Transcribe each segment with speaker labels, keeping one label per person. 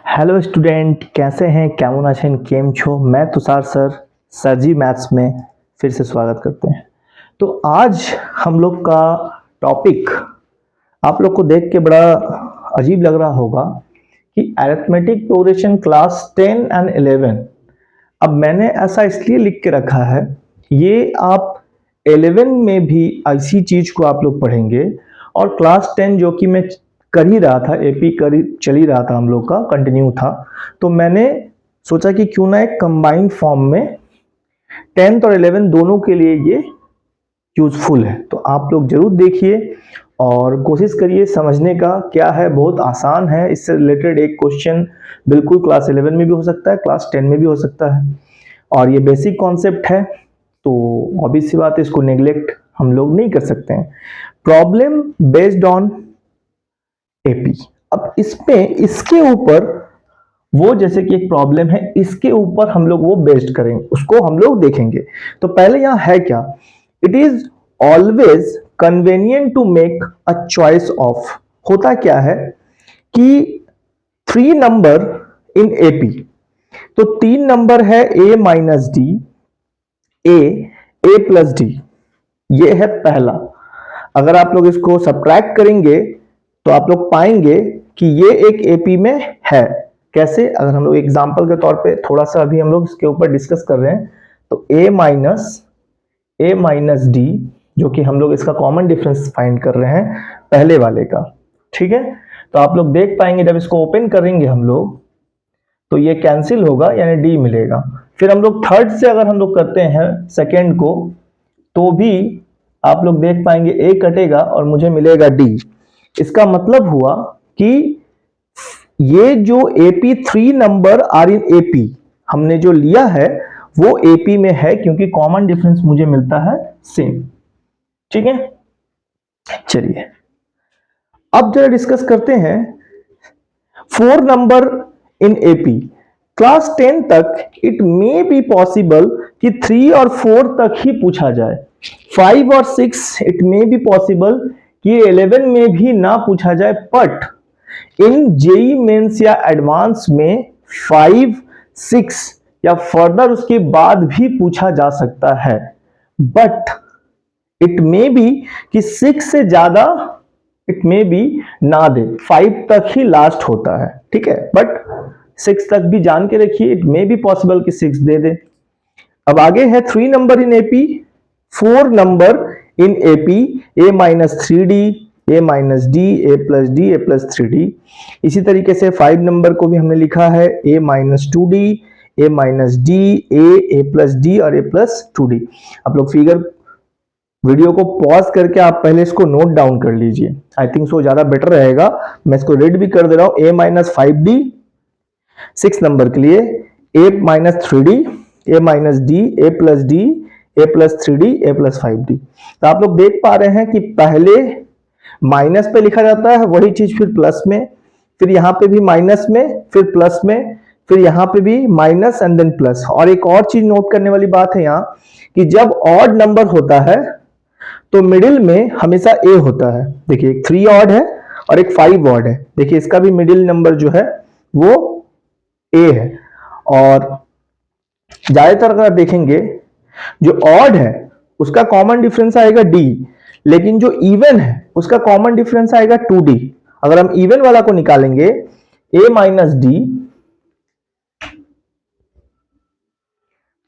Speaker 1: Hello student, कैसे हैं? केमन आছেন? केम छो? मैं तुषार सर जी मैथ्स में फिर से स्वागत करते हैं। तो आज हम लोग का टॉपिक आप लोग को देख के बड़ा अजीब लग रहा होगा कि अरिथमेटिक प्रोग्रेशन क्लास 10 एंड 11। अब मैंने ऐसा इसलिए लिख के रखा है, ये आप 11 में भी इसी चीज को आप लोग पढ़ेंगे और क्लास 10 जो कि मैं कर ही रहा था, एपी कर चल ही रहा था, हम लोग का कंटिन्यू था, तो मैंने सोचा कि क्यों ना एक कंबाइंड फॉर्म में 10th और 11 दोनों के लिए ये यूजफुल है। तो आप लोग जरूर देखिए और कोशिश करिए समझने का। क्या है, बहुत आसान है। इससे रिलेटेड एक क्वेश्चन बिल्कुल क्लास 11 में भी हो सकता है, क्लास 10 में भी हो सकता है, और ये बेसिक कॉन्सेप्ट है, तो ऑब्वियस सी बात है, इसको नेग्लेक्ट हम लोग नहीं कर सकते हैं। Problem based on AP. अब इसमें इसके ऊपर वो, जैसे कि एक प्रॉब्लम है, इसके ऊपर हम लोग वो बेस्ड करेंगे, उसको हम लोग देखेंगे। तो पहले यहां है क्या, it is always convenient to make a choice of. होता क्या है कि 3 नंबर इन एपी, तो 3 नंबर है A minus D, A plus D, ये है पहला। अगर आप लोग इसको सब्ट्रैक्ट करेंगे तो आप लोग पाएंगे कि ये एक एपी में है। कैसे? अगर हम लोग एग्जांपल के तौर पे थोड़ा सा अभी हम लोग इसके ऊपर डिस्कस कर रहे हैं, तो ए माइनस डी, जो कि हम लोग इसका कॉमन डिफरेंस फाइंड कर रहे हैं पहले वाले का, ठीक है। तो आप लोग देख पाएंगे जब इसको ओपन करेंगे हम लोग, तो ये कैंसिल होगा, यानी डी मिलेगा। फिर हम लोग थर्ड से अगर हम लोग करते हैं सेकेंड को, तो भी आप लोग देख पाएंगे ए कटेगा और मुझे मिलेगा डी। इसका मतलब हुआ कि ये जो AP 3 number are in AP हमने जो लिया है वो एपी में है, क्योंकि कॉमन डिफरेंस मुझे मिलता है सेम। ठीक है, चलिए अब जरा डिस्कस करते हैं 4 नंबर इन एपी। क्लास 10 तक इट मे बी पॉसिबल कि 3 और 4 तक ही पूछा जाए। 5 और 6 इट मे बी पॉसिबल कि 11 में भी ना पूछा जाए, बट इन जेई मेंस या एडवांस में 5, 6 या फर्दर उसके बाद भी पूछा जा सकता है। बट इट मे बी कि 6 से ज्यादा इट मे बी ना दे, 5 तक ही लास्ट होता है, ठीक है। बट 6 तक भी जान के रखिए, इट मे बी पॉसिबल कि 6 दे दे। अब आगे है 3 number in AP, 4 number in AP, A minus 3d, A minus D, A plus D, A plus 3d। इसी तरीके से 5 नंबर को भी हमने लिखा है A minus 2d, A minus D, A plus D और ए प्लस 2d। आप लोग फिगर वीडियो को पॉज करके आप पहले इसको नोट डाउन कर लीजिए, आई थिंक सो ज्यादा बेटर रहेगा। मैं इसको रीड भी कर दे रहा हूं, ए माइनस 5d 6 नंबर के लिए, ए minus 3d, A minus D, A plus D, A plus 3d, A plus 5d। तो आप लोग देख पा रहे हैं कि पहले माइनस पे लिखा जाता है, वही चीज फिर प्लस में, फिर यहां पे भी माइनस में, फिर प्लस में, फिर यहां पे भी माइनस एंड देन प्लस। और एक और चीज नोट करने वाली बात है यहां कि जब ऑड नंबर होता है तो मिडिल में हमेशा ए होता है। देखिए एक 3 ऑड है और एक 5 ऑड है, देखिए इसका भी मिडिल नंबर जो है वो ए है। और ज्यादातर अगर देखेंगे जो ऑड है उसका कॉमन डिफरेंस आएगा डी, लेकिन जो इवन है उसका कॉमन डिफरेंस आएगा 2d। अगर हम इवन वाला को निकालेंगे, ए माइनस डी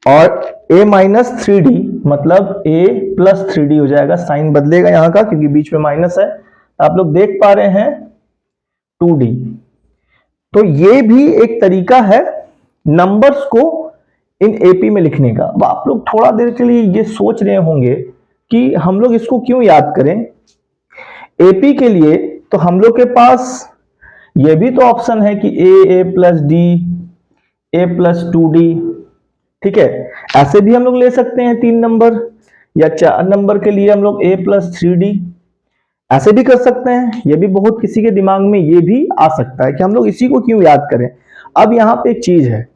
Speaker 1: और ए माइनस 3d, मतलब ए प्लस 3d हो जाएगा। साइन बदलेगा यहां का क्योंकि बीच में माइनस है। आप लोग देख पा रहे हैं 2d। तो ये भी एक तरीका है नंबर्स को इन एपी में लिखने का। अब आप लोग थोड़ा देर के लिए ये सोच रहे होंगे कि हम लोग इसको क्यों याद करें एपी के लिए। तो हम लोग के पास ये भी तो ऑप्शन है कि ए plus D, A plus 2d, ठीक है। ऐसे भी हम लोग ले सकते हैं 3 नंबर, या 4 नंबर के लिए हम लोग ए प्लस 3d, ऐसे भी कर सकते हैं। ये भी बहुत किसी के दिमाग में ये भी आ सकता है कि हम लोग इसी को क्यों याद करें। अब यहां पे एक चीज है,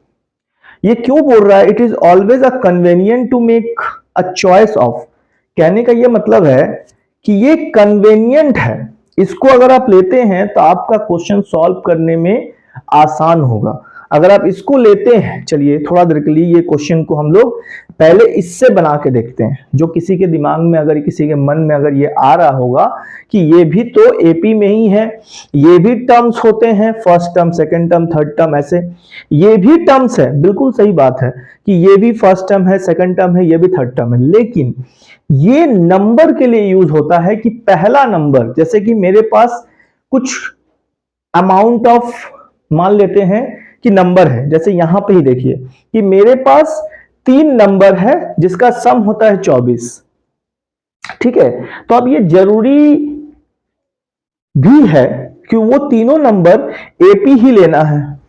Speaker 1: ये क्यों बोल रहा है it is always a convenient to make a choice of. कहने का ये मतलब है कि ये कन्वीनियंट है, इसको अगर आप लेते हैं तो आपका क्वेश्चन सॉल्व करने में आसान होगा। अगर आप इसको लेते हैं, चलिए थोड़ा देर के लिए ये क्वेश्चन को हम लोग पहले इससे बना के देखते हैं, जो किसी के दिमाग में अगर किसी के मन में अगर ये आ रहा होगा कि ये भी तो एपी में ही है, ये भी टर्म्स होते हैं, first term, second term, third term, ऐसे ये भी टर्म्स है, बिल्कुल सही बात है कि ये भी फर्स्ट टर्म है, सेकंड टर्म है, ये भी थर्ड टर्म है, लेकिन ये नंबर के लिए यूज होता है कि पहला नंबर, जैसे कि मेरे पास कुछ अमाउंट ऑफ मान लेते हैं कि नंबर है, जैसे यहां पे ही देखिए कि मेरे पास 3 नंबर है जिसका सम होता है 24, ठीक है। तो अब ये जरूरी भी है कि वो तीनों नंबर एपी ही लेना है,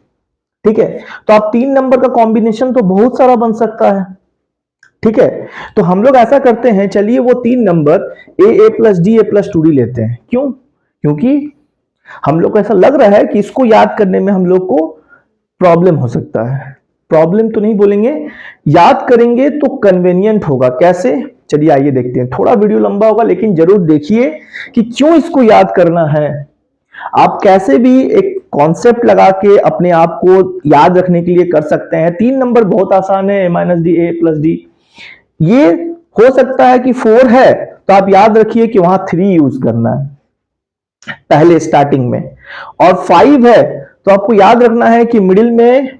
Speaker 1: ठीक है। तो आप 3 नंबर का कॉम्बिनेशन तो बहुत सारा बन सकता है, ठीक है। तो हम लोग ऐसा करते हैं, चलिए वो 3 number A plus D A plus 2डी लेते हैं। क्यों? क्योंकि हम लोग को ऐसा लग रहा है कि इसको याद करने में हम लोग को प्रॉब्लम हो सकता है। प्रॉब्लम तो नहीं बोलेंगे, याद करेंगे तो कन्वीनियंट होगा। कैसे? चलिए आइए देखते हैं। थोड़ा वीडियो लंबा होगा लेकिन जरूर देखिए कि क्यों इसको याद करना है। आप कैसे भी एक कॉन्सेप्ट लगा के अपने आप को याद रखने के लिए कर सकते हैं। 3 नंबर बहुत आसान है, A minus D A plus D. ये हो सकता है कि 4 है तो आप याद रखिए कि वहां 3 यूज करना है पहले स्टार्टिंग में, और 5 है तो आपको याद रखना है कि मिडिल में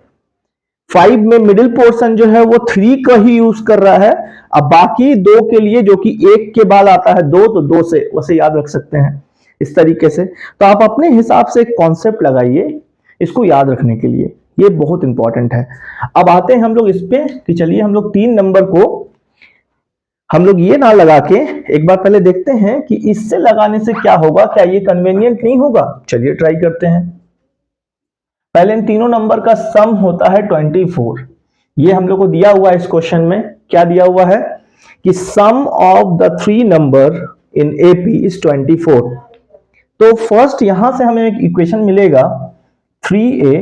Speaker 1: 5 में मिडिल पोर्शन जो है वो 3 का ही यूज कर रहा है। अब बाकी 2 के लिए जो कि 1 के बाद आता है 2, तो 2 से वैसे याद रख सकते हैं इस तरीके से। तो आप अपने हिसाब से एक कॉन्सेप्ट लगाइए इसको याद रखने के लिए, ये बहुत इंपॉर्टेंट है। अब आते हैं हम लोग इस पे कि चलिए हम लोग 3 नंबर को हम लोग ये ना लगा के एक बार पहले देखते हैं कि इससे लगाने से क्या होगा, क्या ये कन्वीनियंट नहीं होगा। चलिए ट्राई करते हैं। पहले इन तीनों नंबर का सम होता है 24। ये हम लोग को दिया हुआ है इस क्वेश्चन में, क्या दिया हुआ है कि sum of the 3 number in AP is 24। तो फर्स्ट यहां से हमें एक इक्वेशन मिलेगा 3a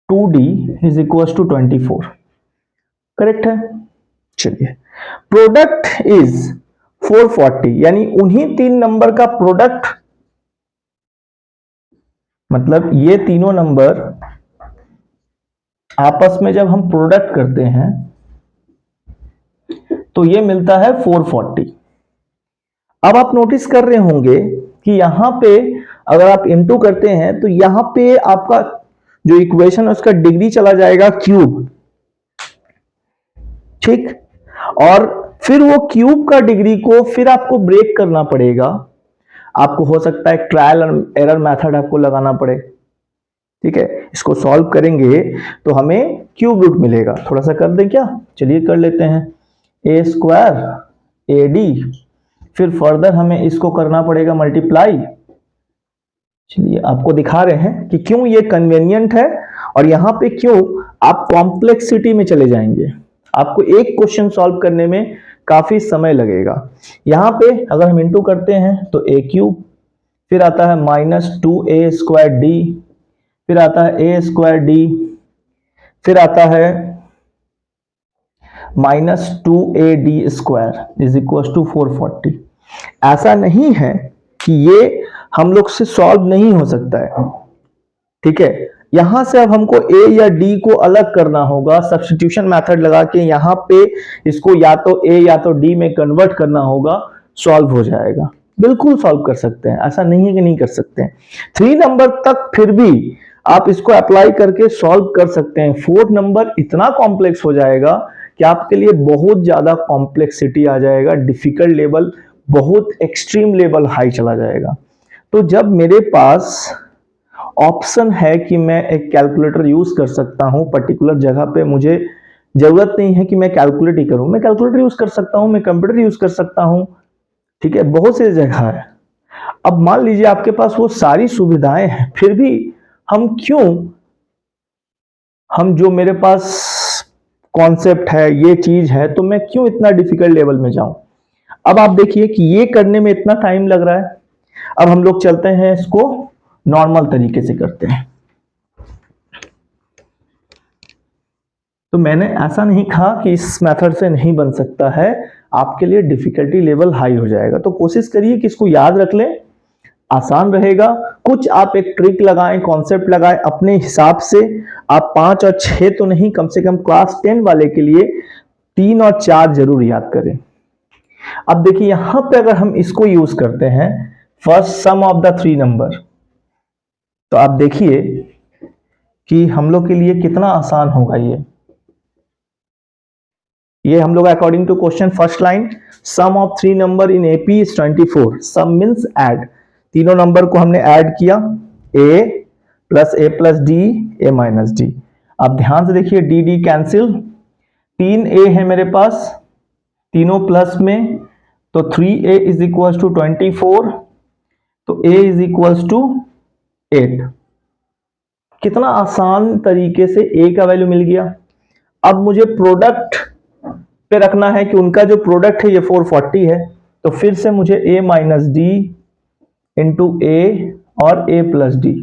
Speaker 1: 2d is equal to 24, correct है। चलिए प्रोडक्ट इज 440, यानी उन्हीं 3 नंबर का प्रोडक्ट, मतलब ये तीनों नंबर आपस में जब हम प्रोडक्ट करते हैं तो ये मिलता है 440। अब आप नोटिस कर रहे होंगे कि यहां पे अगर आप इनटू करते हैं तो यहां पे आपका जो इक्वेशन है उसका डिग्री चला जाएगा क्यूब, ठीक। और फिर वो क्यूब का डिग्री को फिर आपको ब्रेक करना पड़ेगा। आपको हो सकता है ट्रायल एरर मेथड आपको लगाना पड़े, ठीक है। इसको सॉल्व करेंगे तो हमें क्यूब रूट मिलेगा। थोड़ा सा कर दें क्या? चलिए कर लेते हैं। ए स्क्वायर ए डी, फिर फर्दर हमें इसको करना पड़ेगा मल्टीप्लाई। चलिए आपको दिखा रहे हैं कि क्यों ये कन्वीनियंट है और यहां पे क्यों आप कॉम्प्लेक्सिटी में चले जाएंगे। आपको एक क्वेश्चन सॉल्व करने में काफी समय लगेगा। यहां पे अगर हम इंटू करते हैं तो ए क्यूब, फिर आता है -2a स्क्वायर डी, फिर आता है ए स्क्वायर डी, फिर आता है -2ad square is equal to 440। ऐसा नहीं है कि ये हम लोग से सॉल्व नहीं हो सकता है, ठीक है। यहां से अब हमको ए या डी को अलग करना होगा, सब्स्टिट्यूशन मेथड लगा के यहां पे इसको या तो ए या तो डी में कन्वर्ट करना होगा, सॉल्व हो जाएगा। बिल्कुल सॉल्व कर सकते हैं, ऐसा नहीं है कि नहीं कर सकते हैं। 3 नंबर तक फिर भी आप इसको अप्लाई करके सॉल्व कर सकते हैं। 4th नंबर इतना कॉम्प्लेक्स हो जाएगा कि आपके लिए बहुत ज्यादा कॉम्प्लेक्सिटी आ जाएगा, डिफिकल्ट लेवल बहुत एक्सट्रीम लेवल हाई चला जाएगा। तो जब मेरे पास ऑप्शन है कि मैं एक कैलकुलेटर यूज कर सकता हूं पर्टिकुलर जगह पे, मुझे जरूरत नहीं है कि मैं कैलकुलेट ही करूं, मैं कैलकुलेटर यूज कर सकता हूं, मैं कंप्यूटर यूज कर सकता हूं, ठीक है। बहुत सी जगह है। अब मान लीजिए आपके पास वो सारी सुविधाएं हैं, फिर भी हम जो मेरे पास कॉन्सेप्ट है, ये चीज है, तो मैं क्यों इतना डिफिकल्ट लेवल में जाऊं। अब आप देखिए कि ये करने में इतना टाइम लग रहा है। अब हम लोग चलते हैं इसको नॉर्मल तरीके से करते हैं। तो मैंने ऐसा नहीं कहा कि इस मेथड से नहीं बन सकता है, आपके लिए डिफिकल्टी लेवल हाई हो जाएगा। तो कोशिश करिए कि इसको याद रख लें, आसान रहेगा। कुछ आप एक ट्रिक लगाएं, कॉन्सेप्ट लगाएं अपने हिसाब से। आप 5 और 6 तो नहीं, कम से कम क्लास 10 वाले के लिए 3 और 4 जरूर याद करें। अब देखिए यहां पे अगर हम इसको यूज करते हैं, first sum of the 3 number, तो आप देखिए कि हम लोग के लिए कितना आसान होगा। ये हम लोग according to question first line, sum of 3 number in AP is 24। Sum means add, तीनों नंबर को हमने ऐड किया, a plus A plus D, A minus D. अब ध्यान से देखिए, डी डी कैंसिल, 3a है मेरे पास, तीनों प्लस में, तो 3a इज इक्वल टू 24, तो a इज इक्वल टू 8। कितना आसान तरीके से a का वैल्यू मिल गया। अब मुझे प्रोडक्ट पे रखना है कि उनका जो प्रोडक्ट है ये 440 है, तो फिर से मुझे a माइनस डी इंटू ए और a प्लस डी।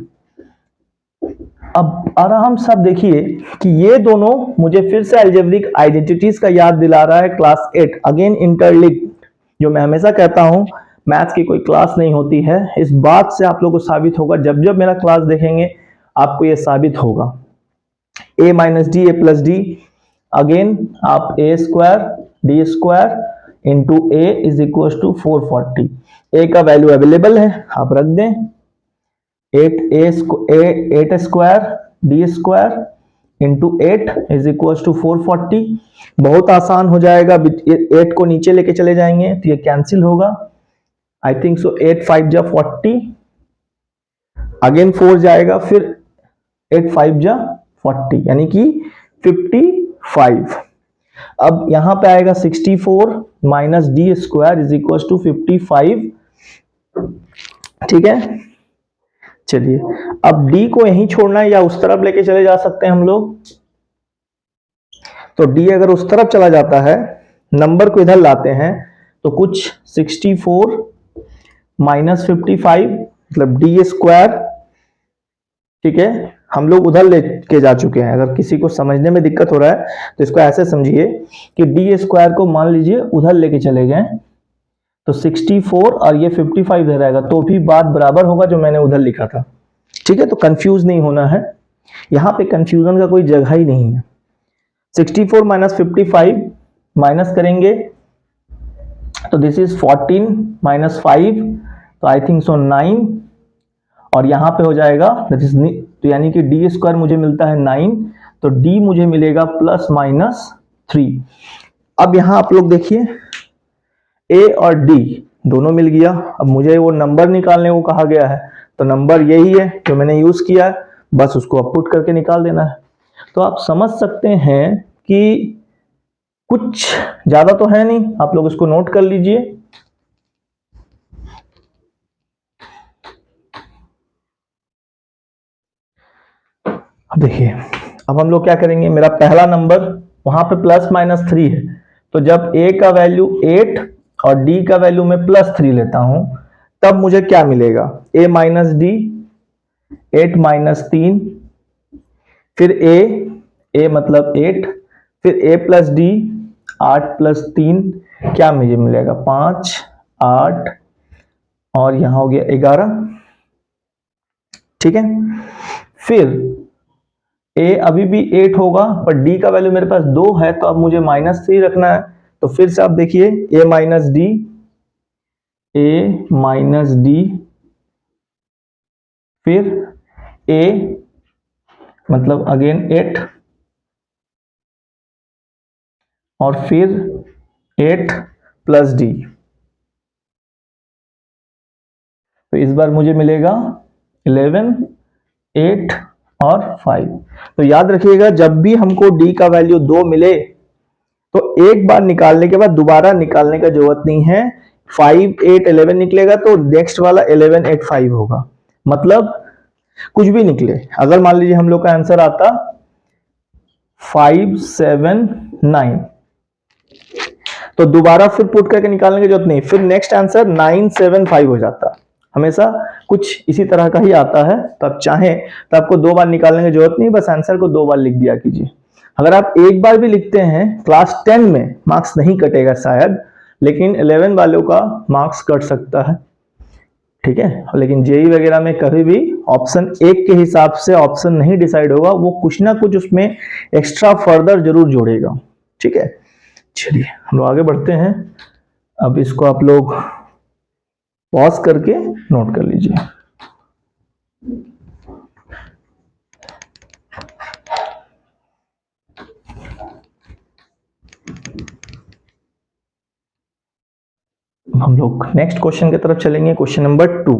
Speaker 1: अब आराम से आप देखिए कि ये दोनों मुझे फिर से अलजेब्रिक आइडेंटिटीज का याद दिला रहा है, क्लास 8 अगेन इंटरलिंक्ड। जो मैं हमेशा कहता हूं, मैथ्स की कोई क्लास नहीं होती है, इस बात से आप लोगों को साबित होगा। जब जब मेरा क्लास देखेंगे आपको ये साबित होगा। a minus D, A plus D, again आप a square D square into A is equal to 440। a का वैल्यू अवेलेबल है, आप रख दें, 8 square D square into 8 is equal to 440। बहुत आसान हो जाएगा, 8 को नीचे लेके चले जाएंगे तो ये कैंसिल होगा। आई थिंक सो 8 5 जा 40, अगेन 4 जाएगा, फिर 8 5 जा 40 यानी कि 55। अब यहां पे आएगा 64 minus D square is equal to 55। ठीक है, चलिए अब d को यहीं छोड़ना है या उस तरफ लेके चले जा सकते हैं हम लोग। तो d अगर उस तरफ चला जाता है, नंबर को इधर लाते हैं, तो कुछ 64 माइनस 55 मतलब डी स्क्वायर। ठीक है, हम लोग उधर लेके जा चुके हैं। अगर किसी को समझने में दिक्कत हो रहा है तो इसको ऐसे समझिए कि डी स्क्वायर को मान लीजिए उधर लेके चले गए, तो 64 और ये 55 इधर आएगा, तो भी बात बराबर होगा जो मैंने उधर लिखा था। ठीक है, तो कंफ्यूज नहीं होना है, यहां पे कंफ्यूजन का कोई जगह ही नहीं है। 64 माइनस 55 माइनस करेंगे तो दिस इज 14 माइनस 5, तो आई थिंक सो 9, और यहां पे हो जाएगा दैट इज, तो यानी कि डी स्क्वायर मुझे मिलता है 9, तो डी मुझे मिलेगा प्लस माइनस 3। अब यहां आप लोग देखिए ए और डी दोनों मिल गया। अब मुझे वो नंबर निकालने को कहा गया है, तो नंबर यही है जो मैंने यूज किया है, बस उसको अपपुट करके निकाल देना है। तो आप समझ सकते हैं कि कुछ ज्यादा तो है नहीं, आप लोग इसको नोट कर लीजिए। अब देखिए, अब हम लोग क्या करेंगे, मेरा पहला नंबर वहां पे प्लस माइनस 3 है, तो जब a का वैल्यू 8 और d का वैल्यू मैं प्लस 3 लेता हूं, तब मुझे क्या मिलेगा, a माइनस डी 8 माइनस 3, फिर a मतलब 8, फिर a प्लस डी 8 प्लस 3, क्या मुझे मिलेगा 5 8 और यहां हो गया 11। ठीक है, फिर a अभी भी 8 होगा, पर d का वैल्यू मेरे पास 2 है, तो अब मुझे माइनस 3 रखना है। तो फिर से आप देखिए a माइनस डी, फिर a मतलब अगेन 8 और फिर 8 प्लस डी, तो इस बार मुझे मिलेगा 11 8 और 5। तो याद रखिएगा, जब भी हमको d का वैल्यू 2 मिले तो एक बार निकालने के बाद दोबारा निकालने का जरूरत नहीं है। 5 8 11 निकलेगा तो नेक्स्ट वाला 11 8 5 होगा, मतलब कुछ भी निकले। अगर मान लीजिए हम लोग का आंसर आता 5 7 9, तो दोबारा फिर पुट करके निकालने की जरूरत नहीं, फिर नेक्स्ट आंसर 9 7 5 हो जाता। हमेशा कुछ इसी तरह का ही आता है, तो आप चाहें तो आपको 2 बार निकालने की जरूरत नहीं, बस आंसर को 2 बार लिख दिया कीजिए। अगर आप एक बार भी लिखते हैं, क्लास 10 में मार्क्स नहीं कटेगा शायद, लेकिन 11 वालों का मार्क्स कट सकता है। ठीक है। लेकिन जेई वगैरह में कभी भी ऑप्शन एक के हिसाब से ऑप्शन नहीं डिसाइड होगा, वो कुछ ना कुछ उसमें एक्स्ट्रा फर्दर जरूर जोड़ेगा। ठीक है, चलिए हम लोग आगे बढ़ते हैं। अब इसको आप लोग पॉज करके नोट कर लीजिए। हम लोग नेक्स्ट क्वेश्चन की तरफ चलेंगे, क्वेश्चन नंबर 2।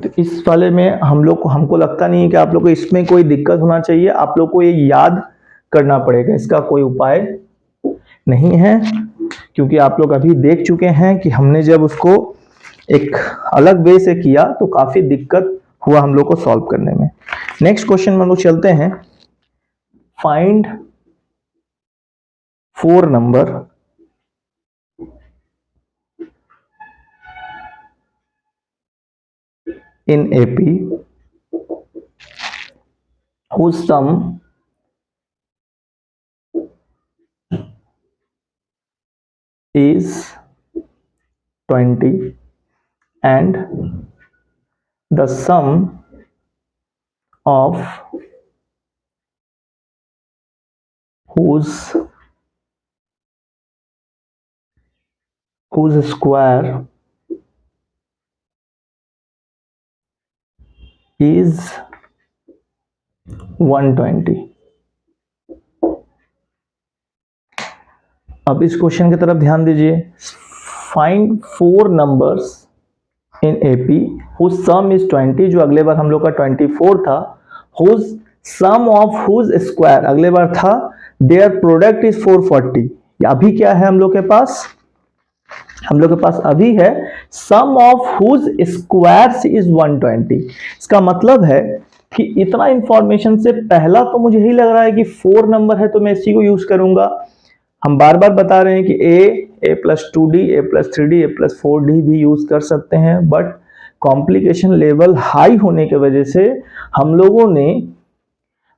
Speaker 1: तो इस वाले में हमको लगता नहीं है कि आप लोग को इसमें कोई दिक्कत होना चाहिए। आप लोग को ये याद करना पड़ेगा, इसका कोई उपाय नहीं है, क्योंकि आप लोग अभी देख चुके हैं कि हमने जब उसको एक अलग वे से किया तो काफी दिक्कत हुआ हम लोग को सॉल्व करने में। नेक्स्ट क्वेश्चन में हम लोग चलते हैं। Find 4 number in AP whose sum is 20 and the sum of whose square is 120। अब इस क्वेश्चन की तरफ ध्यान दीजिए। Find 4 numbers in AP whose sum is 20, जो अगले बार हम लोग का 24 था, whose sum of whose square अगले बार था, their product is 440। अभी क्या है हम लोग के पास? हम लोग के पास अभी है sum of whose squares is 120। इसका मतलब है कि इतना इंफॉर्मेशन से पहला तो मुझे यही लग रहा है कि 4 नंबर है तो मैं इसी को यूज करूंगा। हम बार बार बता रहे हैं कि a plus 2d, a plus 3d, a plus 4d भी यूज कर सकते हैं, बट कॉम्प्लिकेशन लेवल हाई होने की वजह से हम लोगों ने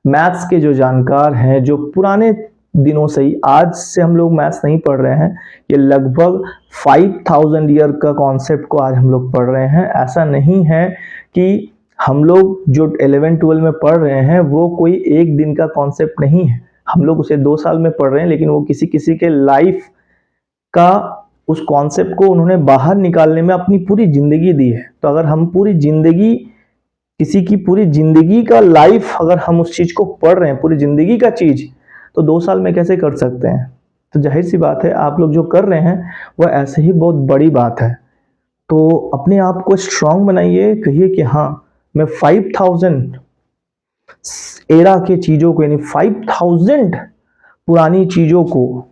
Speaker 1: मैथ्स के जो जानकार हैं, जो पुराने दिनों से ही, आज से हम लोग मैथ्स नहीं पढ़ रहे हैं, ये लगभग 5000 ईयर का कॉन्सेप्ट को आज हम लोग पढ़ रहे हैं। ऐसा नहीं है कि हम लोग जो 11-12 में पढ़ रहे हैं वो कोई एक दिन का कॉन्सेप्ट नहीं है, हम लोग उसे 2 साल में पढ़ रहे हैं, लेकिन वो किसी किसी के लाइफ का उस कॉन्सेप्ट को उन्होंने बाहर निकालने में अपनी पूरी जिंदगी दी है। तो अगर हम पूरी जिंदगी, किसी की पूरी जिंदगी का लाइफ अगर हम उस चीज को पढ़ रहे हैं, पूरी जिंदगी का चीज, तो 2 साल में कैसे कर सकते हैं? तो जाहिर सी बात है आप लोग जो कर रहे हैं वह ऐसे ही बहुत बड़ी बात है। तो अपने आप को स्ट्रांग बनाइए, कहिए कि हाँ मैं 5000 एरा के चीजों को, यानी 5000 पुरानी चीजों को,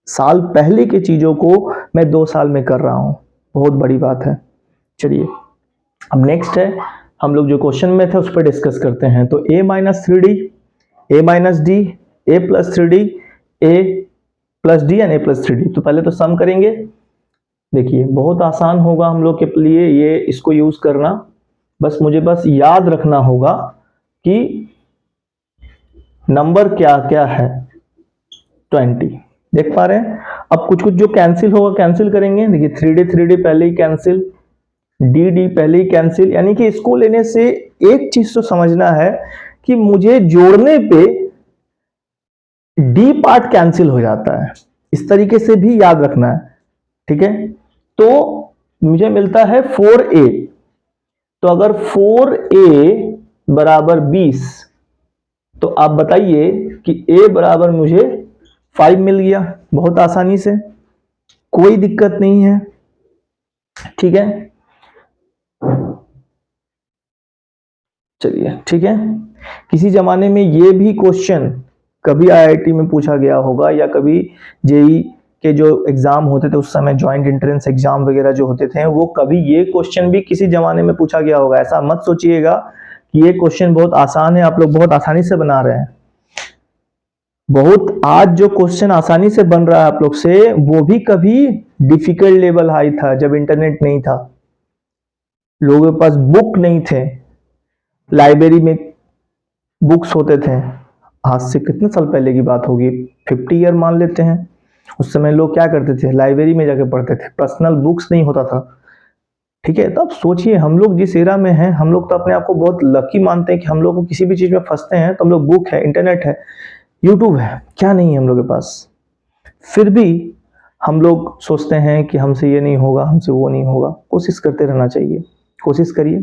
Speaker 1: साल पहले की चीजों को मैं 2 साल में कर रहा हूं, बहुत बड़ी बात है। चलिए अब नेक्स्ट है, हम लोग जो क्वेश्चन में थे उस पर डिस्कस करते हैं। तो a minus 3d, a minus d, a plus 3d, a plus d and a plus 3d। तो पहले तो सम करेंगे। देखिए बहुत आसान होगा हम लोग के लिए ये, इसको यूज करना। मुझे याद रखना होगा कि नंबर क्या क्या है। 20 देख पा रहे हैं। अब कुछ कुछ जो कैंसिल होगा कैंसिल करेंगे। देखिए 3d पहले ही कैंसिल, डी पहले ही कैंसिल, यानी कि इसको लेने से एक चीज तो समझना है कि मुझे जोड़ने पे डी पार्ट कैंसिल हो जाता है, इस तरीके से भी याद रखना है। ठीक है, तो मुझे मिलता है 4a। तो अगर 4a बराबर 20, तो आप बताइए कि a बराबर मुझे 5 मिल गया बहुत आसानी से, कोई दिक्कत नहीं है। ठीक है, चलिए ठीक है। किसी जमाने में ये भी क्वेश्चन कभी आईआईटी में पूछा गया होगा, या कभी जेई के जो एग्जाम होते थे उस समय, ज्वाइंट एंट्रेंस एग्जाम वगैरह जो होते थे, वो कभी ये क्वेश्चन भी किसी जमाने में पूछा गया होगा। ऐसा मत सोचिएगा कि ये क्वेश्चन बहुत आसान है, आप लोग बहुत आसानी से बना रहे हैं। बहुत आज जो क्वेश्चन आसानी से बन रहा है आप लोग से, वो भी कभी डिफिकल्ट लेवल हाई था, जब इंटरनेट नहीं था, लोगों के पास बुक नहीं थे, लाइब्रेरी में बुक्स होते थे, आज से कितने साल पहले की बात होगी, 50 ईयर मान लेते हैं। उस समय लोग क्या करते थे, लाइब्रेरी में जाके पढ़ते थे, पर्सनल बुक्स नहीं होता था। ठीक है, तो अब सोचिए हम लोग जिस एरा में हैं, हम लोग तो अपने आप को बहुत लकी मानते हैं कि हम लोग को किसी भी चीज में फंसते हैं तो हम लोग बुक है, इंटरनेट है, यूट्यूब है, क्या नहीं है हम लोग के पास। फिर भी हम लोग सोचते हैं कि हमसे ये नहीं होगा, हमसे वो नहीं होगा। कोशिश करते रहना चाहिए, कोशिश करिए।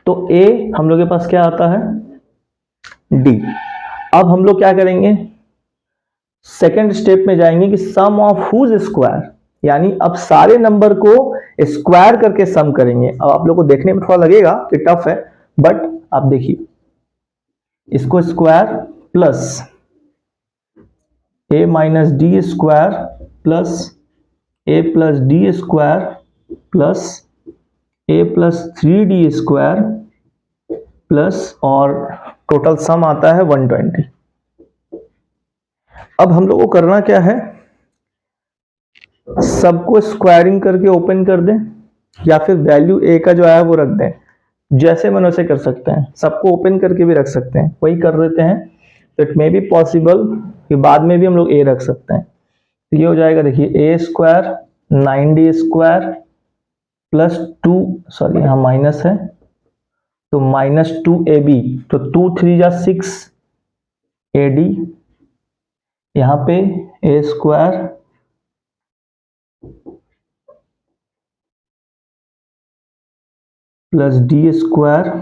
Speaker 1: तो ए हम लोग के पास क्या आता है, डी। अब हम लोग क्या करेंगे, सेकेंड स्टेप में जाएंगे कि सम ऑफ हुज स्क्वायर, यानी अब सारे नंबर को स्क्वायर करके सम करेंगे। अब आप लोग को देखने में थोड़ा लगेगा कि टफ है, बट आप देखिए, इसको square plus A minus D square plus A plus D square plus A plus 3d square plus, और टोटल सम आता है 120। अब हम लोग को करना क्या है, सबको स्क्वायरिंग करके ओपन कर दें, या फिर वैल्यू ए का जो आया वो रख दें। जैसे मन वैसे कर सकते हैं, सबको ओपन करके भी रख सकते हैं, वही कर देते हैं। तो इट मे बी पॉसिबल कि बाद में भी हम लोग ए रख सकते हैं। तो ये हो जाएगा, देखिए A square 9d square plus 2, sorry यहाँ माइनस है, तो माइनस 2ab, तो 2 3 जा 6 ad, यहाँ पे A square plus D square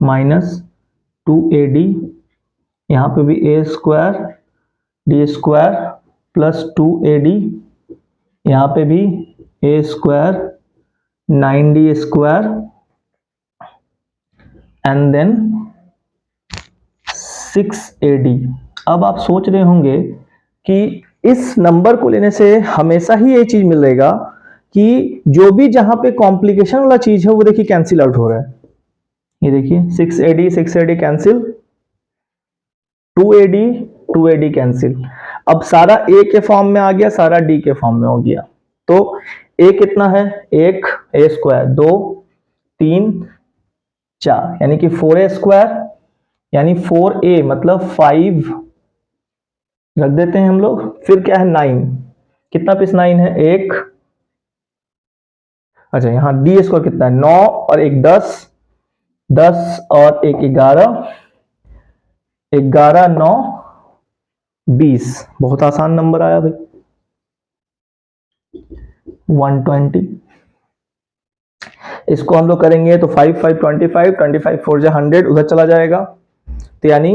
Speaker 1: minus 2ad, यहाँ पे भी A square D square plus 2ad, यहाँ पे भी A square 9d square and then 6ad। अब आप सोच रहे होंगे कि इस नंबर को लेने से हमेशा ही ये चीज मिलेगा कि जो भी जहां पे कॉम्प्लिकेशन वाला चीज है वो देखिए कैंसिल आउट हो रहा है। ये देखिए 6ad कैंसिल, 2ad कैंसिल। अब सारा ए के फॉर्म में आ गया, सारा डी के फॉर्म में हो गया। तो ए कितना है, एक ए स्क्वायर, 2 3 4, यानी कि 4a स्क्वायर, यानी 4a मतलब 5 रख देते हैं हम लोग। फिर क्या है 9, कितना पीस 9 है, एक। अच्छा यहाँ डी स्क्वायर कितना है, 9 और एक 10, 10 और एक 11, 11 9 20। बहुत आसान नंबर आया भाई, 120। इसको हम लोग करेंगे तो 5 5 25, 25 4 जा 100, उधर चला जाएगा। तो यानी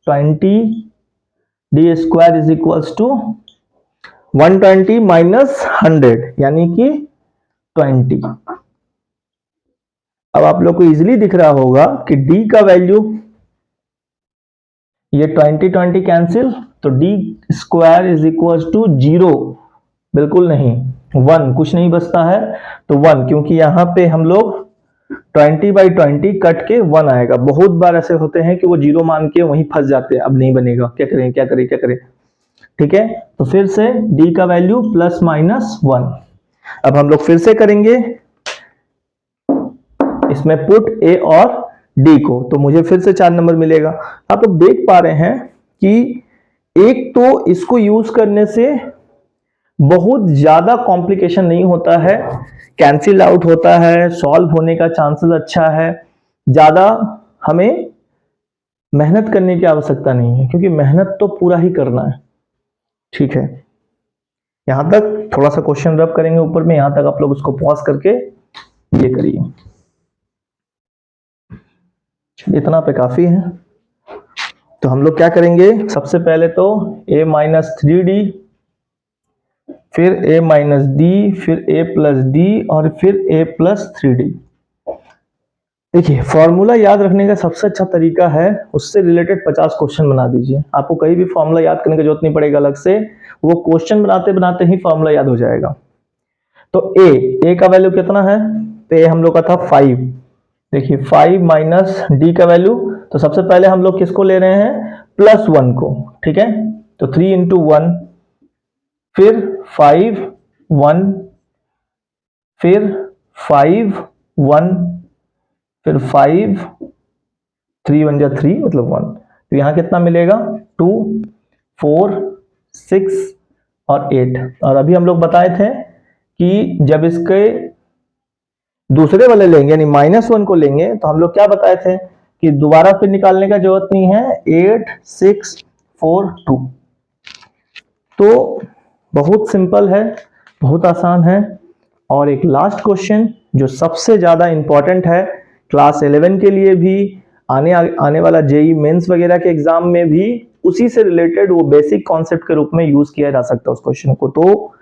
Speaker 1: 20d square is equals to 120 minus 100, यानी कि 20। अब आप लोग को इजीली दिख रहा होगा कि d का वैल्यू, ये 20 20 कैंसिल, तो d square is equals to 0, बिल्कुल नहीं, 1, कुछ नहीं बचता है तो 1, क्योंकि यहां पे हम लोग 20/20 कट के 1 आएगा। बहुत बार ऐसे होते हैं कि वो 0 मान के वहीं फंस जाते हैं, अब नहीं बनेगा, क्या करें क्या करें क्या करें। ठीक है, तो फिर से d का वैल्यू प्लस माइनस 1। अब हम लोग फिर से करेंगे इसमें पुट a और d को, तो मुझे फिर से 4 नंबर मिलेगा। आप लोग देख पा रहे हैं कि एक तो इसको यूज करने से बहुत ज्यादा कॉम्प्लिकेशन नहीं होता है, कैंसिल आउट होता है, सॉल्व होने का चांसेस अच्छा है, ज्यादा हमें मेहनत करने की आवश्यकता नहीं है, क्योंकि मेहनत तो पूरा ही करना है। ठीक है, यहां तक थोड़ा सा क्वेश्चन रब करेंगे ऊपर में, यहां तक आप लोग उसको पॉज करके ये करिए, इतना पे काफी है। तो हम लोग क्या करेंगे, सबसे पहले तो a माइनस 3d, फिर a माइनस डी, फिर a प्लस डी, और फिर a प्लस 3d। देखिए फॉर्मूला याद रखने का सबसे अच्छा तरीका है, उससे रिलेटेड 50 क्वेश्चन बना दीजिए। आपको कहीं भी फॉर्मूला याद करने की जरूरत नहीं पड़ेगा अलग से, वो क्वेश्चन बनाते बनाते ही फॉर्मूला याद हो जाएगा। तो a का वैल्यू कितना है, तो a हम लोग का था 5। देखिए 5 माइनस डी का वैल्यू, तो सबसे पहले हम लोग किसको ले रहे हैं, प्लस 1 को। ठीक है, तो 3 इंटू 1, फिर 5 1, फिर 5 1, फिर 5 3 1 जा 3 मतलब 1, तो यहां कितना मिलेगा 2, 4, 6 और 8। और अभी हम लोग बताए थे कि जब इसके दूसरे वाले लेंगे यानी -1 को लेंगे तो हम लोग क्या बताए थे कि दोबारा फिर निकालने का जरूरत नहीं है, 8, 6, 4, 2। तो बहुत सिंपल है, बहुत आसान है। और एक लास्ट क्वेश्चन जो सबसे ज्यादा इंपॉर्टेंट है क्लास 11 के लिए भी, आने वाला जेई मेंस वगैरह के एग्जाम में भी उसी से रिलेटेड वो बेसिक कॉन्सेप्ट के रूप में यूज किया जा सकता है उस क्वेश्चन को। तो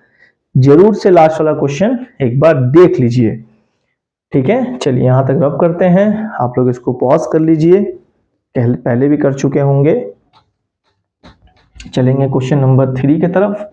Speaker 1: जरूर से लास्ट वाला क्वेश्चन एक बार देख लीजिए। ठीक है, चलिए यहां तक रब करते हैं। आप लोग इसको पॉज कर लीजिए, पहले भी कर चुके होंगे। चलेंगे क्वेश्चन नंबर 3 की तरफ।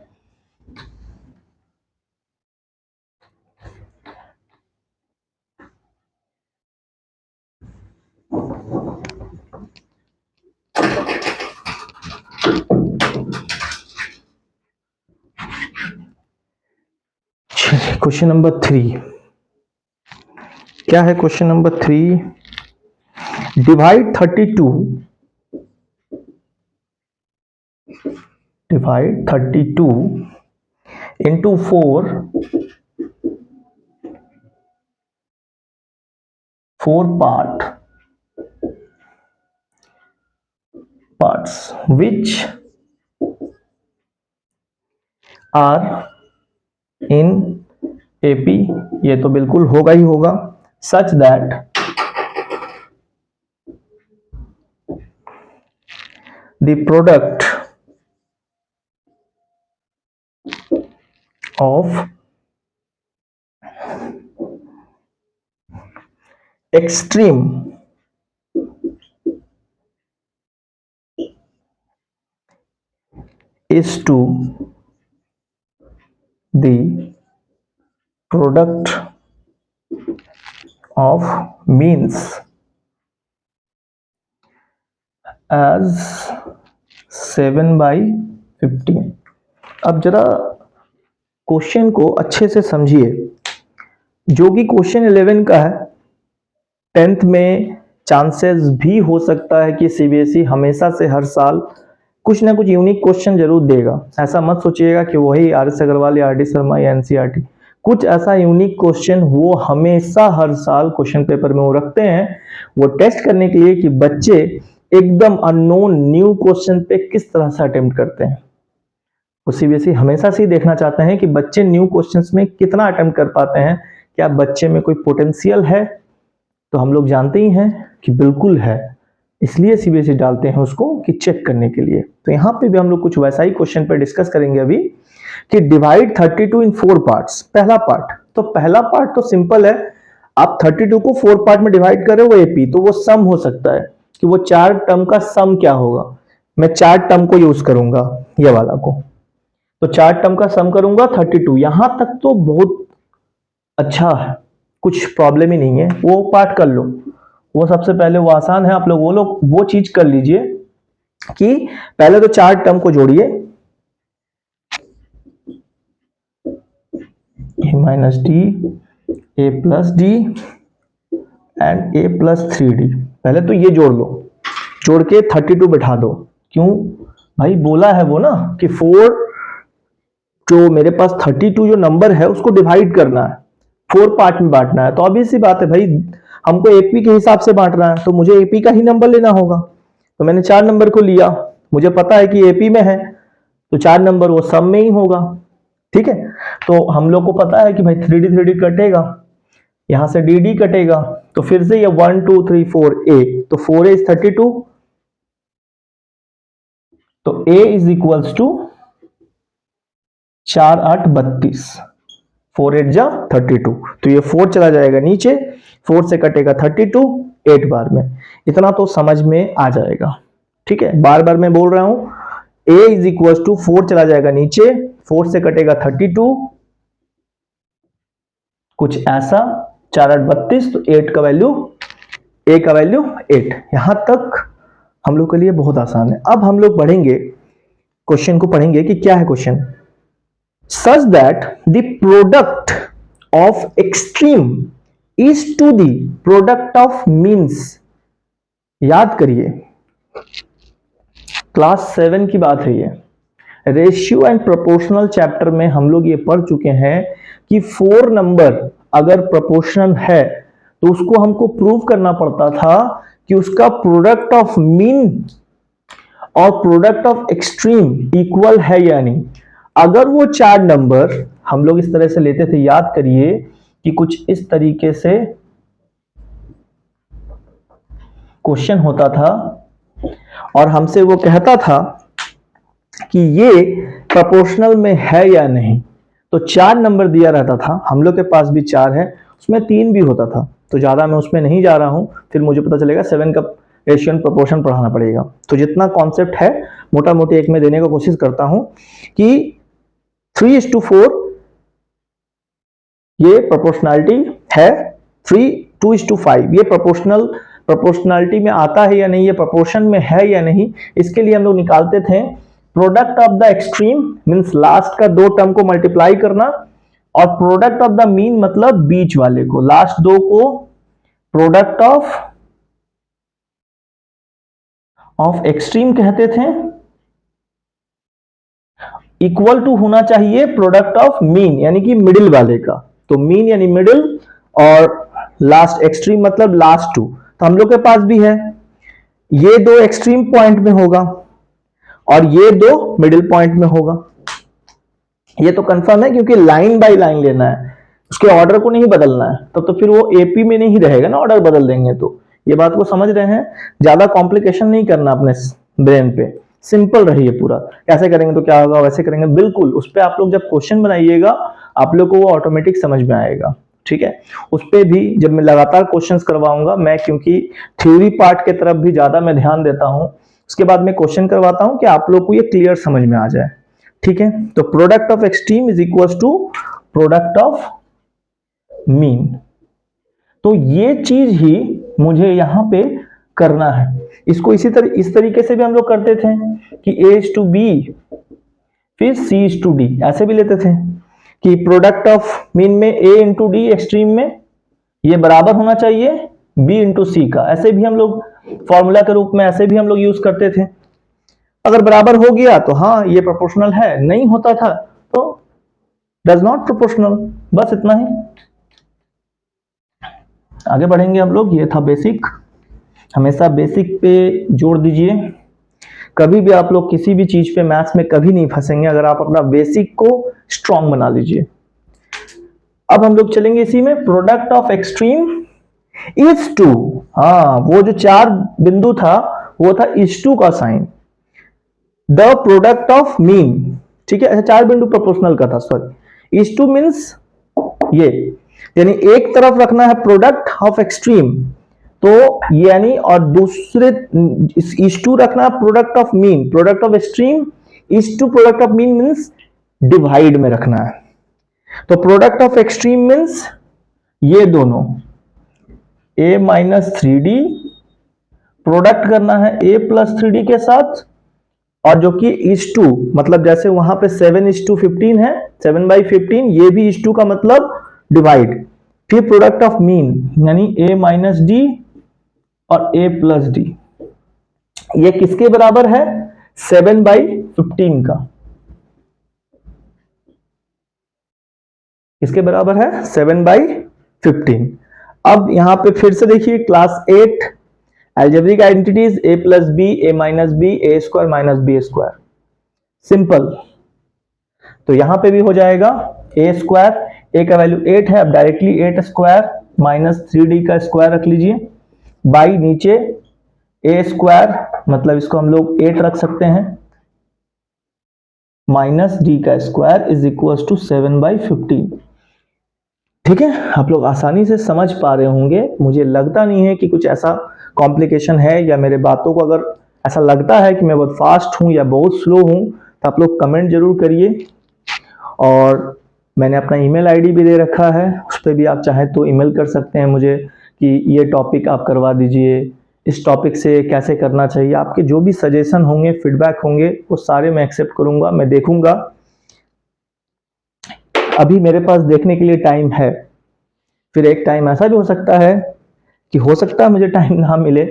Speaker 1: क्वेश्चन नंबर 3 क्या है? Question number 3, divide 32 into 4 parts which are in AP, ये तो बिल्कुल होगा ही होगा, such that the product of extreme is to the product of means as 7/15। अब जरा क्वेश्चन को अच्छे से समझिए, जो कि क्वेश्चन 11 का है। 10th में चांसेस भी हो सकता है कि सीबीएसई हमेशा से हर साल कुछ ना कुछ यूनिक क्वेश्चन जरूर देगा। ऐसा मत सोचिएगा कि वही आर.एस. अग्रवाल या आर.डी. शर्मा या एनसीईआरटी, कुछ ऐसा यूनिक क्वेश्चन वो हमेशा हर साल क्वेश्चन पेपर में वो रखते हैं, वो टेस्ट करने के लिए कि बच्चे एकदम अननोन न्यू क्वेश्चन पे किस तरह से अटेम्प्ट करते हैं। वो सीबीएसई हमेशा से ही देखना चाहते हैं कि बच्चे न्यू क्वेश्चंस में कितना अटेम्प्ट कर पाते हैं, क्या बच्चे में कोई पोटेंशियल है। तो हम लोग जानते ही हैं कि बिल्कुल है, इसलिए सीबीएसई डालते हैं उसको कि चेक करने के लिए। तो यहाँ पे भी हम लोग कुछ वैसा ही क्वेश्चन पे डिस्कस करेंगे अभी कि डिवाइड 32 इन 4 पार्ट्स। पहला पार्ट, तो पहला पार्ट तो सिंपल है, आप 32 को 4 पार्ट में डिवाइड करें वो एपी, तो वो सम हो सकता है कि वो 4 टर्म का सम क्या होगा। मैं 4 टर्म को यूज करूंगा, ये वाला को, तो 4 टर्म का सम करूंगा 32। यहां तक तो बहुत अच्छा है, कुछ प्रॉब्लम ही नहीं है, वो पार्ट कर लो, वो सबसे पहले वो आसान है। आप लोग वो चीज कर लीजिए कि पहले तो 4 टर्म को जोड़िए, a minus D, A plus D and A plus 3d। पहले तो ये जोड़ लो, जोड़ के 32 बैठा दो। क्यों भाई, बोला है वो ना कि 4, जो मेरे पास 32 जो नंबर है उसको डिवाइड करना है, 4 पार्ट में बांटना है। तो ऑब्वियस सी बात है भाई, हमको एपी के हिसाब से बांटना है, तो मुझे एपी का ही नंबर लेना होगा। तो मैंने 4 नंबर को लिया, मुझे पता है कि एपी में है, तो 4 नंबर वो सम में ही होगा। ठीक है, तो हम लोग को पता है कि भाई 3d कटेगा, यहां से dd कटेगा, तो फिर से ये 1 2 3 4 a, तो 4a इज 32, तो a इज इक्वल्स टू 4 8 32, 4 8 जा 32, तो ये 4 चला जाएगा नीचे, 4 से कटेगा 32 8 बार में, इतना तो समझ में आ जाएगा। ठीक है, बार बार मैं बोल रहा हूं, a इज इक्वल टू 4 चला जाएगा नीचे, 4 से कटेगा 32, कुछ ऐसा, 4 8 32, तो 8 का वैल्यू, a का वैल्यू 8। यहां तक हम लोग के लिए बहुत आसान है। अब हम लोग पढ़ेंगे, क्वेश्चन को पढ़ेंगे कि क्या है question. such that the product of extreme is to the product of means। याद करिए, क्लास 7 की बात है ये। रेशियो एंड प्रोपोर्शनल चैप्टर में हम लोग ये पढ़ चुके हैं कि 4 नंबर अगर प्रोपोर्शनल है तो उसको हमको प्रूव करना पड़ता था कि उसका प्रोडक्ट ऑफ मीन और प्रोडक्ट ऑफ एक्सट्रीम इक्वल है या नहीं। अगर वो 4 नंबर हम लोग इस तरह से लेते थे, याद करिए कि कुछ इस तरीके से क्वेश्चन होता था और हमसे वो कहता था कि ये प्रोपोर्शनल में है या नहीं, तो 4 नंबर दिया रहता था। हम लोग के पास भी 4 है, उसमें 3 भी होता था, तो ज्यादा मैं उसमें नहीं जा रहा हूं, फिर मुझे पता चलेगा 7 का रेशियो एंड प्रोपोर्शन पढ़ाना पड़ेगा। तो जितना कॉन्सेप्ट है मोटा मोटी एक में देने की कोशिश करता हूं कि 3:4 ये प्रोपोर्शनैलिटी है, 3:2:5 ये प्रोपोर्शनैलिटी में आता है या नहीं, ये प्रोपोर्शन में है या नहीं। इसके लिए हम लोग निकालते थे product of the extreme, means last का 2 टर्म को मल्टीप्लाई करना, और प्रोडक्ट ऑफ द मीन मतलब बीच वाले को, लास्ट 2 को प्रोडक्ट ऑफ एक्सट्रीम कहते थे। इक्वल टू होना चाहिए प्रोडक्ट ऑफ मीन यानी कि मिडिल वाले का, तो मीन यानी मिडिल और लास्ट एक्सट्रीम मतलब लास्ट 2। तो हम लोग के पास भी है, ये 2 एक्सट्रीम पॉइंट में होगा और ये 2 मिडिल पॉइंट में होगा। ये तो कंफर्म है क्योंकि लाइन बाय लाइन लेना है, उसके ऑर्डर को नहीं बदलना है, तो फिर वो एपी में नहीं रहेगा ना, ऑर्डर बदल देंगे। तो ये बात को समझ रहे हैं, ज्यादा कॉम्प्लिकेशन नहीं करना अपने ब्रेन पे, सिंपल रहिए पूरा। कैसे करेंगे तो क्या होगा, वैसे करेंगे, बिल्कुल उस पर आप लोग जब क्वेश्चन बनाइएगा आप लोग को वो ऑटोमेटिक समझ में आएगा। ठीक है, उस पर भी जब मैं लगातार क्वेश्चंस करवाऊंगा, मैं क्योंकि थ्योरी पार्ट के तरफ भी ज्यादा मैं ध्यान देता हूं, उसके बाद मैं क्वेश्चन करवाता हूं कि आप लोग को ये क्लियर समझ में आ जाए। ठीक है, तो product of extreme is equal to product of mean. तो ये चीज ही मुझे यहां पे करना है। इसको इस तरीके से भी हम लोग करते थे कि A:B फिर C:D, ऐसे भी लेते थे कि प्रोडक्ट ऑफ मीन में A:D, एक्सट्रीम में ये बराबर होना चाहिए B:C का। ऐसे भी हम लोग फॉर्मूला के रूप में ऐसे भी हम लोग यूज करते थे। अगर बराबर हो गया तो हाँ ये प्रोपोर्शनल है, नहीं होता था तो डज नॉट प्रोपोर्शनल, बस इतना ही। आगे बढ़ेंगे हम लोग, ये था बेसिक। हमेशा बेसिक पे जोर दीजिए, कभी भी आप लोग किसी भी चीज पे मैथ्स में कभी नहीं फंसेंगे अगर आप अपना बेसिक को स्ट्रांग बना लीजिए। अब हम लोग चलेंगे इसी में, product of extreme is to. हाँ, वो जो 4 बिंदु था वो था इज टू का sign, the product of mean. ठीक है, ऐसे 4 बिंदु प्रोपोर्शनल का था, सॉरी। इज टू मीन्स ये, यानी एक तरफ रखना है प्रोडक्ट ऑफ एक्सट्रीम तो यानी, और दूसरे इज टू रखना है product of mean, product of extreme is to product of mean means divide में रखना है। तो प्रोडक्ट ऑफ एक्सट्रीम मीन्स ये दोनों A-3D, प्रोडक्ट करना है A+3D के साथ, और जो कि इज टू मतलब जैसे वहां पे 7:15 है, 7/15, ये भी इज टू का मतलब डिवाइड, फिर प्रोडक्ट ऑफ मीन यानी A-D और A+D, ये किसके बराबर है, 7/15 का। किसके बराबर है, 7/15। अब यहां पे फिर से देखिए class 8 algebraic identities, A+B, A-B, A² - B², simple. तो यहां पे भी हो जाएगा A², A का वैल्यू 8 है, अब डायरेक्टली 8² - 3D का स्क्वायर रख लीजिए, बाई नीचे A² मतलब इसको हम लोग 8 रख सकते हैं, -D² इज इक्वल टू 7/15। ठीक है, आप लोग आसानी से समझ पा रहे होंगे, मुझे लगता नहीं है कि कुछ ऐसा कॉम्प्लिकेशन है, या मेरे बातों को अगर ऐसा लगता है कि मैं बहुत फास्ट हूं या बहुत स्लो हूं तो आप लोग कमेंट जरूर करिए। और मैंने अपना ईमेल आईडी भी दे रखा है, उस पर भी आप चाहें तो ईमेल कर सकते हैं मुझे कि ये टॉपिक आप करवा दीजिए, इस टॉपिक से कैसे करना चाहिए। आपके जो भी सजेशन होंगे, फीडबैक होंगे, वो सारे मैं एक्सेप्ट करूंगा, मैं देखूंगा। अभी मेरे पास देखने के लिए टाइम है, फिर एक टाइम ऐसा भी हो सकता है कि हो सकता है मुझे टाइम ना मिले,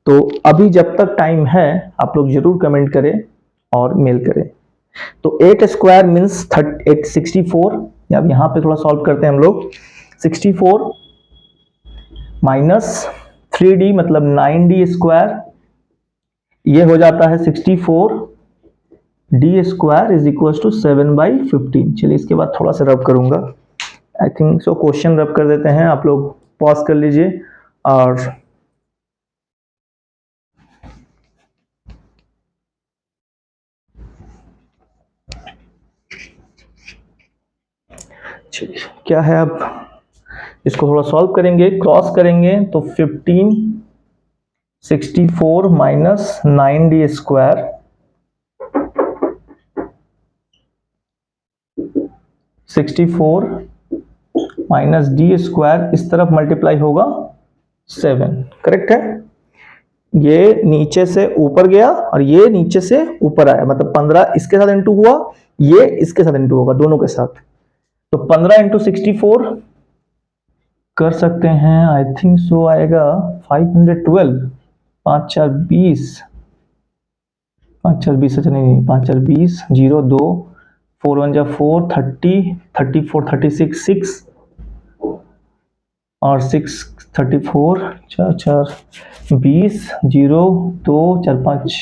Speaker 1: तो अभी जब तक टाइम है आप लोग जरूर कमेंट करें और मेल करें। तो 8 स्क्वायर मीन्स 864, अब यहाँ पे थोड़ा सॉल्व करते हैं हम लोग। 64 माइनस 3d मतलब 9d स्क्वायर, ये हो जाता है 64 D square is equal to 7/15। चलिए इसके बाद थोड़ा सा रब करूंगा, आई थिंक सो क्वेश्चन रब कर देते हैं, आप लोग पॉज कर लीजिए और चलिए क्या है, अब इसको थोड़ा सॉल्व करेंगे, क्रॉस करेंगे तो 15 64 minus 9d square 64 minus D square, इस तरफ मल्टीप्लाई होगा 7, करेक्ट है। ये नीचे से ऊपर गया और ये नीचे से ऊपर आया, मतलब 15 इसके साथ इंटू हुआ, ये इसके साथ इंटू होगा, दोनों के साथ। तो 15 इंटू 64 कर सकते हैं, आई थिंक सो आएगा 512, 5 4 20, 5 4 20, अच्छा नहीं 5 4 20, 0 2, 4 1 जा 4, 30, 34 36 6 और 6 34, 4 4 20, 0 2 4 5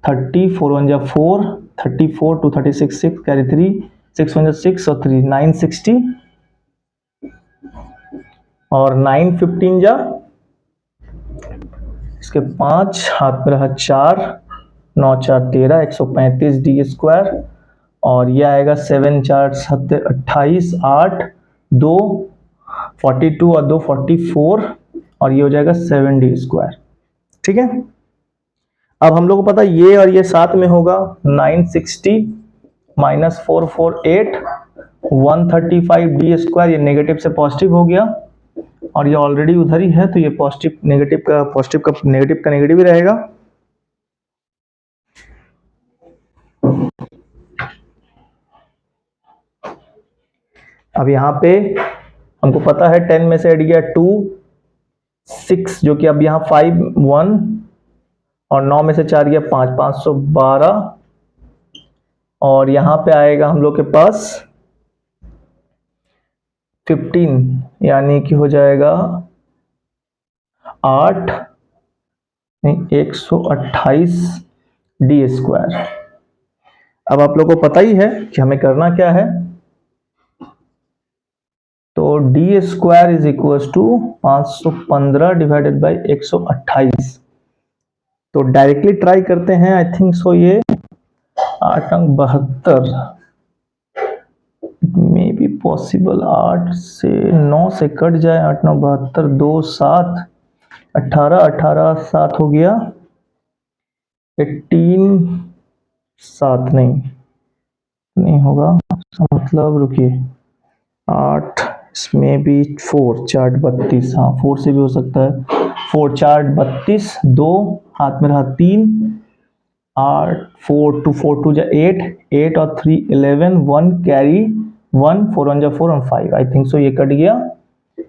Speaker 1: 30, 4 1 जा 4, 34 2 36 6 कैरी 3, 6 1 जा 6 और 3 960 और 9 15 जा इसके 5 हाथ में रहा 4, 9 4 13, 135 डी स्क्वायर और ये आएगा 7 4 7 28, 8 2 42 और 2 44 और ये हो जाएगा 7d स्क्वायर, ठीक है। अब हम लोग को पता है ये और ये साथ में होगा, 960 माइनस 448 135d स्क्वायर, ये नेगेटिव से पॉजिटिव हो गया और ये ऑलरेडी उधर ही है, तो ये पॉजिटिव नेगेटिव का पॉजिटिव का नेगेटिव का नेगेटिव ही रहेगा। अब यहाँ पे हमको पता है 10 में से हट गया 2 6, जो कि अब यहाँ 5 1 और 9 में से 4 गया 5 512 और यहाँ पे आएगा हम लोग के पास 15, यानी कि हो जाएगा 8 नहीं 128 डी स्क्वायर। अब आप लोग को पता ही है कि हमें करना क्या है, तो D square is equal to 515 divided by 128। तो डायरेक्टली ट्राई करते हैं, आई थिंक सो ये 8 अंक 72 मे बी पॉसिबल, 8 से 9 से कट जाए, 8 9 72 2 7 18 18 7 हो गया 18 7 नहीं होगा, मतलब रुकिए 8 इसमें भी 4 4 32, हाँ 4 से भी हो सकता है, 4 4 32 2 हाथ में रहा 3 8 4 2 4 2 जा 8 8 और 3 11 1 कैरी 1 4 1 जा 4 और 5, आई थिंक सो ये कट गया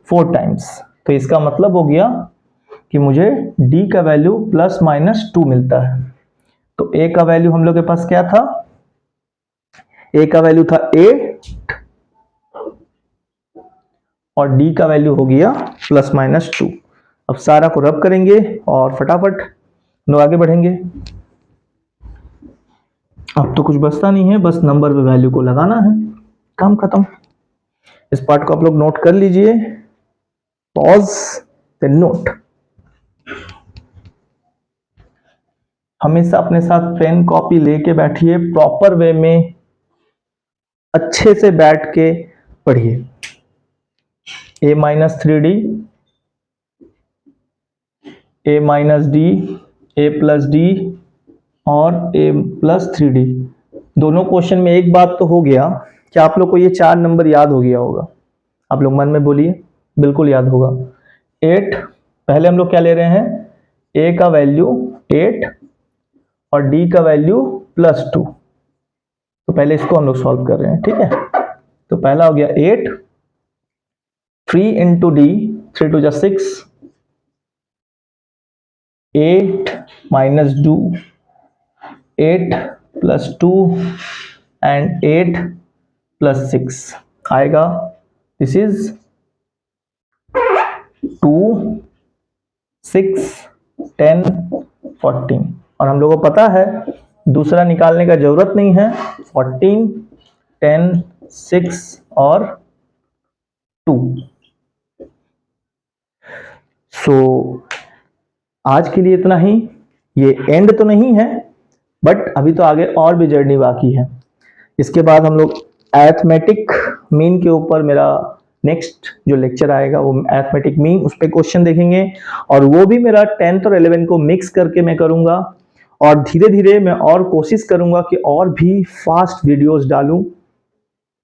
Speaker 1: 4 टाइम्स। तो इसका मतलब हो गया कि मुझे d का वैल्यू प्लस माइनस 2 मिलता है। तो a का वैल्यू हम लोग के पास क्या था, a का वैल्यू था 8 और d का वैल्यू हो गया प्लस माइनस 2। अब सारा को रब करेंगे और फटाफट लोग आगे बढ़ेंगे। अब तो कुछ बचता नहीं है, बस नंबर पे वैल्यू को लगाना है, काम खत्म। इस पार्ट को आप लोग नोट कर लीजिए, पॉज देन नोट। हमेशा अपने साथ पेन कॉपी लेके बैठिए, प्रॉपर वे में अच्छे से बैठ के पढ़िए। a minus 3d, a minus D, a plus D और a प्लस 3d। दोनों क्वेश्चन में एक बात तो हो गया कि आप लोग को ये 4 नंबर याद हो गया होगा, आप लोग मन में बोलिए, बिल्कुल याद होगा। 8 पहले हम लोग क्या ले रहे हैं, a का वैल्यू 8 और d का वैल्यू प्लस 2, तो पहले इसको हम लोग सॉल्व कर रहे हैं, ठीक है। तो पहला हो गया 8 3 इंटू डी, 3 2 जा 6, 8 माइनस 2, 8 प्लस 2 एंड 8 प्लस 6 आएगा। This is 2, 6, 10, 14। और हम लोगों को पता है दूसरा निकालने का जरूरत नहीं है, 14, 10, 6 और 2। सो आज के लिए इतना ही। ये एंड तो नहीं है, बट अभी तो आगे और भी जर्नी बाकी है। इसके बाद हम लोग अरिथमेटिक मीन के ऊपर मेरा नेक्स्ट जो लेक्चर आएगा वो अरिथमेटिक मीन, उस पर क्वेश्चन देखेंगे, और वो भी मेरा 10th और 11 को मिक्स करके मैं करूंगा। और धीरे धीरे मैं और कोशिश करूंगा कि और भी फास्ट वीडियोस डालूं,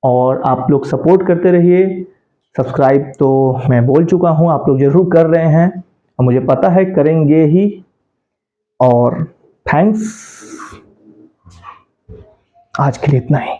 Speaker 1: और आप लोग सपोर्ट करते रहिए। सब्सक्राइब तो मैं बोल चुका हूं, आप लोग जरूर कर रहे हैं और मुझे पता है करेंगे ही। और थैंक्स, आज के लिए इतना ही।